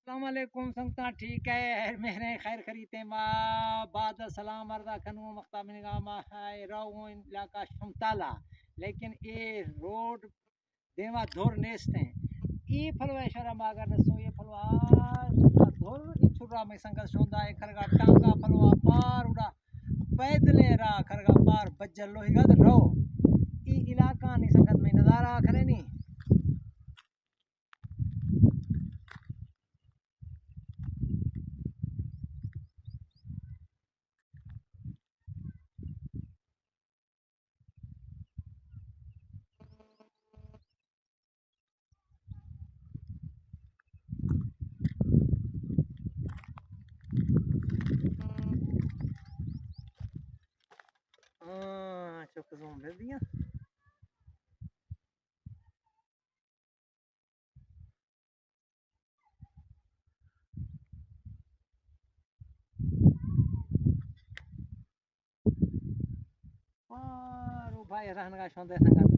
अस्सलामुअलैकुम संगता ठीक है मेरे खैर खरीते मा बाद सलाम अर्दा खनु मक्ता मिनगा मा है राव इलाका शमताला लेकिन ए रोड देवा धोर नेस्त हैं ई फलवेश्वर मागर नसो ये फलवा धोर इछुरा में संगत सोंदा है खरगा टांगा फलवा पार उड़ा पैदले रा खरगा पार बज्जल लोहिगा रो ई इलाका नी संगत में नजारा खरे नी चुप जोम ले दिया और भाई रहन का शोंदे संगत